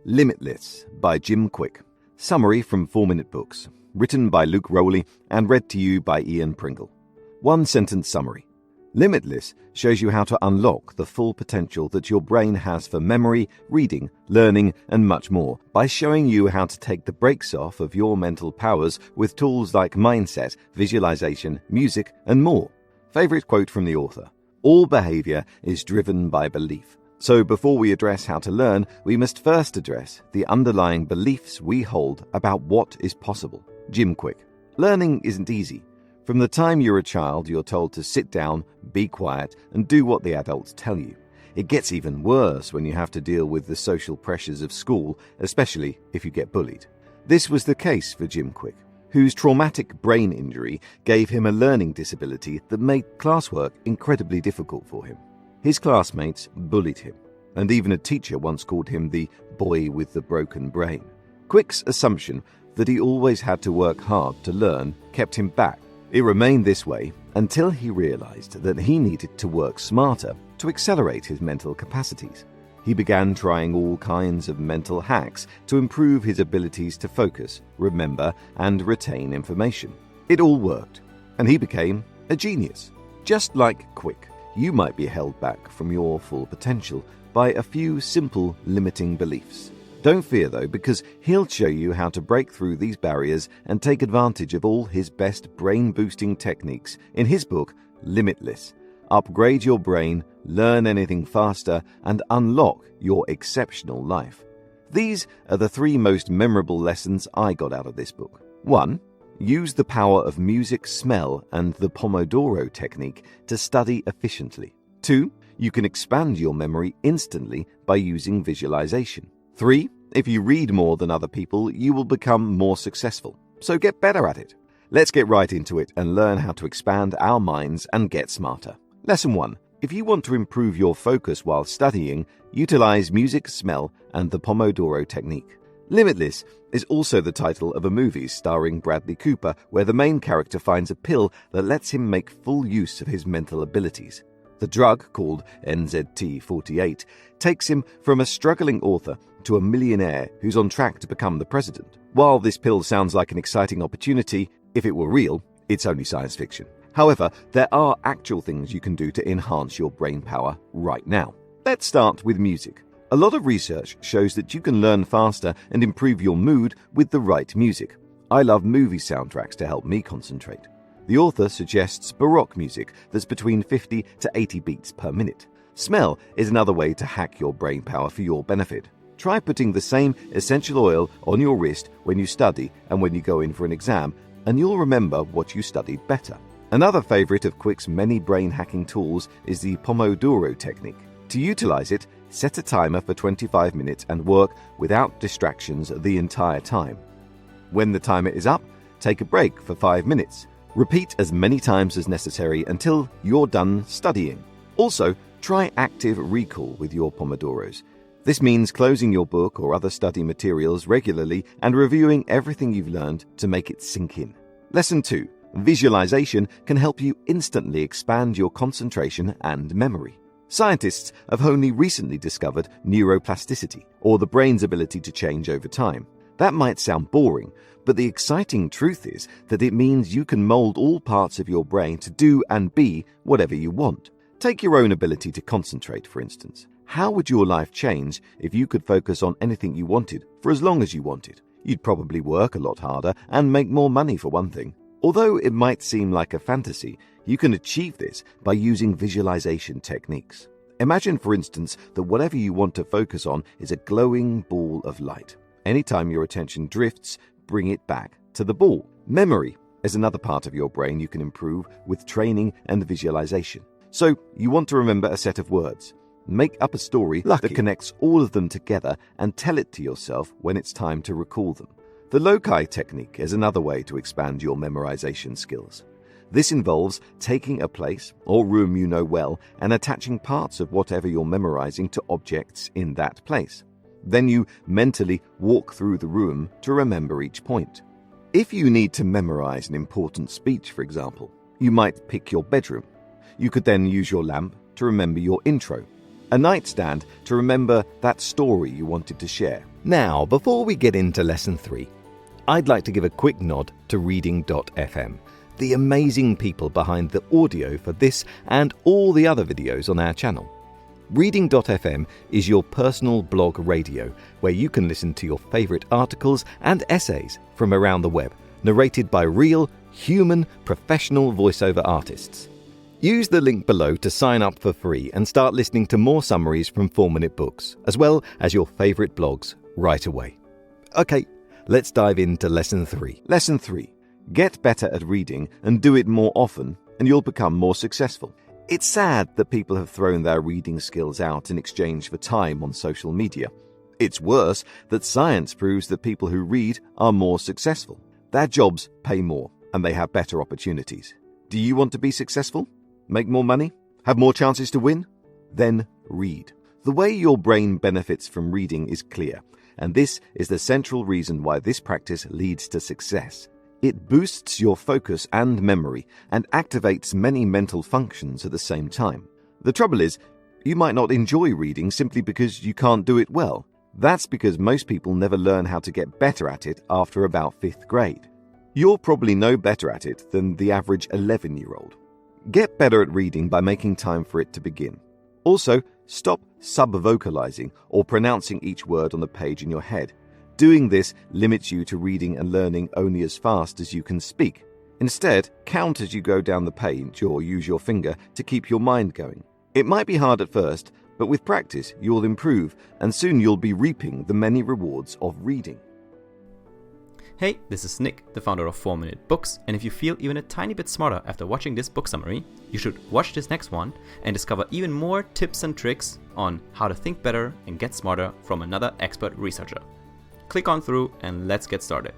Limitless by Jim Kwik. Summary from 4 Minute Books. Written by Luke Rowley and read to you by Ian Pringle. 1-sentence summary. Limitless shows you how to unlock the full potential that your brain has for memory, reading, learning, and much more by showing you how to take the brakes off of your mental powers with tools like mindset, visualization, music, and more. Favorite quote from the author: "All behavior is driven by belief. So before we address how to learn, we must first address the underlying beliefs we hold about what is possible." Jim Kwik. Learning isn't easy. From the time you're a child, you're told to sit down, be quiet, and do what the adults tell you. It gets even worse when you have to deal with the social pressures of school, especially if you get bullied. This was the case for Jim Kwik, whose traumatic brain injury gave him a learning disability that made classwork incredibly difficult for him. His classmates bullied him, and even a teacher once called him the boy with the broken brain. Kwik's assumption that he always had to work hard to learn kept him back. It remained this way until he realized that he needed to work smarter to accelerate his mental capacities. He began trying all kinds of mental hacks to improve his abilities to focus, remember, and retain information. It all worked, and he became a genius. Just like Kwik, you might be held back from your full potential by a few simple limiting beliefs. Don't fear though, because he'll show you how to break through these barriers and take advantage of all his best brain-boosting techniques in his book, Limitless. Upgrade your brain, learn anything faster, and unlock your exceptional life. These are the 3 most memorable lessons I got out of this book. 1. Use the power of music, smell, and the Pomodoro technique to study efficiently. 2. You can expand your memory instantly by using visualization. 3. If you read more than other people, you will become more successful. So get better at it. Let's get right into it and learn how to expand our minds and get smarter. Lesson 1. If you want to improve your focus while studying, utilize music, smell, and the Pomodoro technique. Limitless is also the title of a movie starring Bradley Cooper, where the main character finds a pill that lets him make full use of his mental abilities. The drug, called NZT48, takes him from a struggling author to a millionaire who's on track to become the president. While this pill sounds like an exciting opportunity, if it were real, it's only science fiction. However, there are actual things you can do to enhance your brain power right now. Let's start with music. A lot of research shows that you can learn faster and improve your mood with the right music. I love movie soundtracks to help me concentrate. The author suggests Baroque music that's between 50 to 80 beats per minute. Smell is another way to hack your brain power for your benefit. Try putting the same essential oil on your wrist when you study and when you go in for an exam, and you'll remember what you studied better. Another favorite of Kwik's many brain-hacking tools is the Pomodoro technique. To utilize it, set a timer for 25 minutes and work without distractions the entire time. When the timer is up, take a break for 5 minutes. Repeat as many times as necessary until you're done studying. Also, try active recall with your Pomodoros. This means closing your book or other study materials regularly and reviewing everything you've learned to make it sink in. Lesson 2. Visualization can help you instantly expand your concentration and memory. Scientists have only recently discovered neuroplasticity, or the brain's ability to change over time. That might sound boring, but the exciting truth is that it means you can mold all parts of your brain to do and be whatever you want. Take your own ability to concentrate, for instance. How would your life change if you could focus on anything you wanted for as long as you wanted? You'd probably work a lot harder and make more money, for one thing. Although it might seem like a fantasy, you can achieve this by using visualization techniques. Imagine, for instance, that whatever you want to focus on is a glowing ball of light. Anytime your attention drifts, bring it back to the ball. Memory is another part of your brain you can improve with training and visualization. So, you want to remember a set of words. Make up a story that connects all of them together and tell it to yourself when it's time to recall them. The loci technique is another way to expand your memorization skills. This involves taking a place or room you know well and attaching parts of whatever you're memorizing to objects in that place. Then you mentally walk through the room to remember each point. If you need to memorize an important speech, for example, you might pick your bedroom. You could then use your lamp to remember your intro. a nightstand to remember that story you wanted to share. Now, before we get into Lesson 3, I'd like to give a quick nod to Reading.fm, the amazing people behind the audio for this and all the other videos on our channel. Reading.fm is your personal blog radio where you can listen to your favourite articles and essays from around the web, narrated by real, human, professional voiceover artists. Use the link below to sign up for free and start listening to more summaries from 4-Minute Books, as well as your favourite blogs right away. Okay, let's dive into Lesson 3. Lesson 3. Get better at reading and do it more often, and you'll become more successful. It's sad that people have thrown their reading skills out in exchange for time on social media. It's worse that science proves that people who read are more successful. Their jobs pay more, and they have better opportunities. Do you want to be successful? Make more money? Have more chances to win? Then read. The way your brain benefits from reading is clear, and this is the central reason why this practice leads to success. It boosts your focus and memory and activates many mental functions at the same time. The trouble is, you might not enjoy reading simply because you can't do it well. That's because most people never learn how to get better at it after about 5th grade. You're probably no better at it than the average 11-year-old. Get better at reading by making time for it to begin. Also, stop sub-vocalizing or pronouncing each word on the page in your head. Doing this limits you to reading and learning only as fast as you can speak. Instead, count as you go down the page or use your finger to keep your mind going. It might be hard at first, but with practice you'll improve and soon you'll be reaping the many rewards of reading. Hey, this is Nick, the founder of 4-Minute Books, and if you feel even a tiny bit smarter after watching this book summary, you should watch this next one and discover even more tips and tricks on how to think better and get smarter from another expert researcher. Click on through and let's get started.